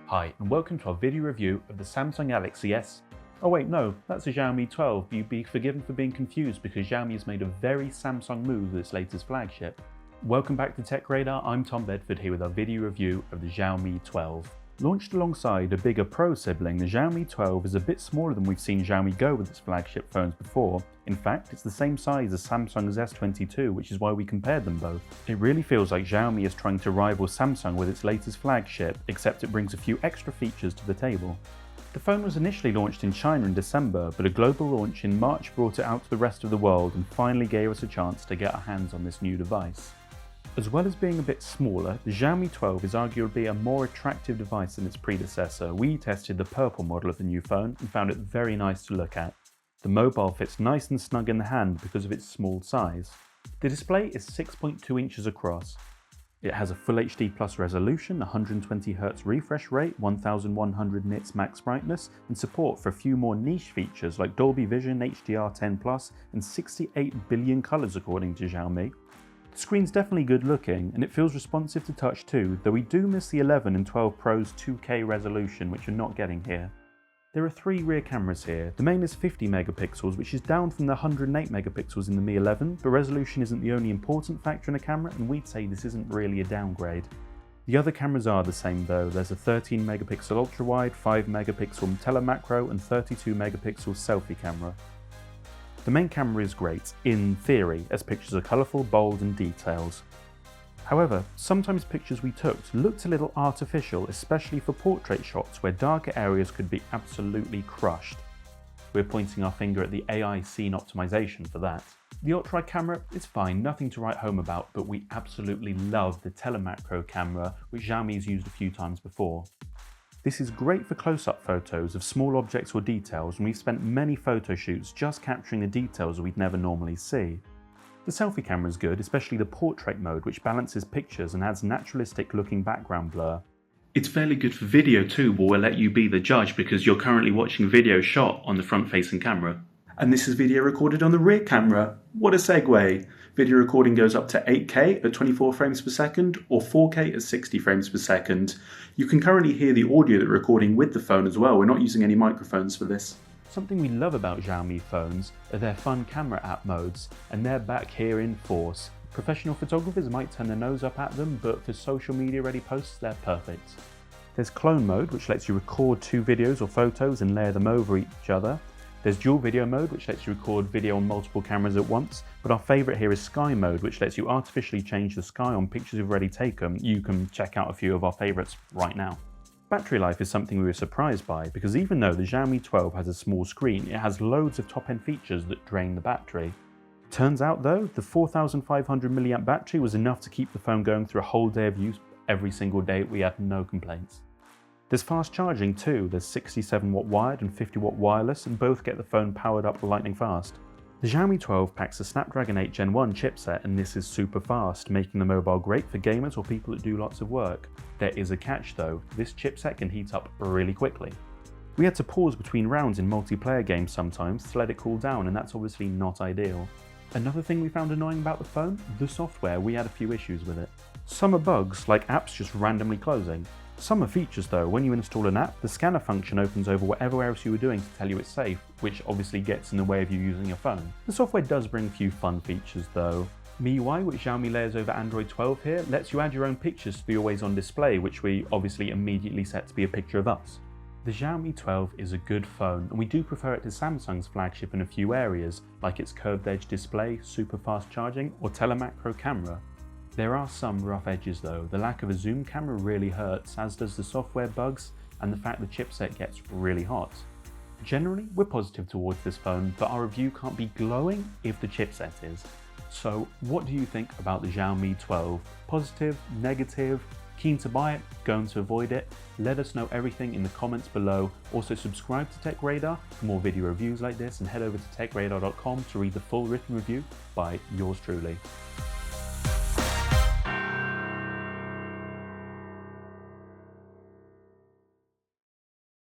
Hi and welcome to our video review of the Samsung Galaxy S. Oh wait, no, that's a Xiaomi 12. You'd be forgiven for being confused because Xiaomi has made a very Samsung move with its latest flagship. Welcome back to TechRadar, I'm Tom Bedford here with our video review of the Xiaomi 12. Launched alongside a bigger Pro sibling, the Xiaomi 12 is a bit smaller than we've seen Xiaomi go with its flagship phones before. In fact, it's the same size as Samsung's S22, which is why we compared them both. It really feels like Xiaomi is trying to rival Samsung with its latest flagship, except it brings a few extra features to the table. The phone was initially launched in China in December, but a global launch in March brought it out to the rest of the world and finally gave us a chance to get our hands on this new device. As well as being a bit smaller, the Xiaomi 12 is arguably a more attractive device than its predecessor. We tested the purple model of the new phone and found it very nice to look at. The mobile fits nice and snug in the hand because of its small size. The display is 6.2 inches across. It has a Full HD Plus resolution, 120Hz refresh rate, 1100 nits max brightness, and support for a few more niche features like Dolby Vision, HDR10+, and 68 billion colours according to Xiaomi. The screen's definitely good looking, and it feels responsive to touch too, though we do miss the 11 and 12 Pro's 2K resolution, which you're not getting here. There are three rear cameras here. The main is 50 megapixels, which is down from the 108 megapixels in the Mi 11, but resolution isn't the only important factor in a camera, and we'd say this isn't really a downgrade. The other cameras are the same though. There's a 13 megapixel ultra-wide, 5 megapixel telemacro, and 32 megapixel selfie camera. The main camera is great, in theory, as pictures are colourful, bold and detailed. However, sometimes pictures we took looked a little artificial, especially for portrait shots where darker areas could be absolutely crushed. We're pointing our finger at the AI scene optimization for that. The ultra-wide camera is fine, nothing to write home about, but we absolutely love the telemacro camera, which Xiaomi's used a few times before. This is great for close-up photos of small objects or details, and we've spent many photo shoots just capturing the details we'd never normally see. The selfie camera is good, especially the portrait mode, which balances pictures and adds naturalistic looking background blur. It's fairly good for video too, but we'll let you be the judge because you're currently watching video shot on the front-facing camera. And this is video recorded on the rear camera. What a segue! Video recording goes up to 8K at 24 frames per second or 4K at 60 frames per second. You can currently hear the audio that we're recording with the phone as well. We're not using any microphones for this. Something we love about Xiaomi phones are their fun camera app modes, and they're back here in force. Professional photographers might turn their nose up at them, but for social media ready posts, they're perfect. There's clone mode, which lets you record two videos or photos and layer them over each other. There's dual video mode, which lets you record video on multiple cameras at once, but our favourite here is sky mode, which lets you artificially change the sky on pictures you've already taken. You can check out a few of our favourites right now. Battery life is something we were surprised by, because even though the Xiaomi 12 has a small screen, it has loads of top-end features that drain the battery. Turns out though, the 4500 mAh battery was enough to keep the phone going through a whole day of use every single day. We had no complaints. There's fast charging too. There's 67 watt wired and 50 watt wireless, and both get the phone powered up lightning fast. The Xiaomi 12 packs a Snapdragon 8 Gen 1 chipset, and this is super fast, making the mobile great for gamers or people that do lots of work. There is a catch though, this chipset can heat up really quickly. We had to pause between rounds in multiplayer games sometimes to let it cool down, and that's obviously not ideal. Another thing we found annoying about the phone, the software. We had a few issues with it. Some are bugs, like apps just randomly closing. Some are features though. When you install an app, the scanner function opens over whatever else you were doing to tell you it's safe, which obviously gets in the way of you using your phone. The software does bring a few fun features though. MIUI, which Xiaomi layers over Android 12 here, lets you add your own pictures to the always-on display, which we obviously immediately set to be a picture of us. The Xiaomi 12 is a good phone, and we do prefer it to Samsung's flagship in a few areas, like its curved edge display, super fast charging, or telemacro camera. There are some rough edges though. The lack of a zoom camera really hurts, as does the software bugs and the fact the chipset gets really hot. Generally, we're positive towards this phone, but our review can't be glowing if the chipset is. So what do you think about the Xiaomi 12? Positive? Negative? Keen to buy it? Going to avoid it? Let us know everything in the comments below. Also subscribe to TechRadar for more video reviews like this, and head over to techradar.com to read the full written review by yours truly.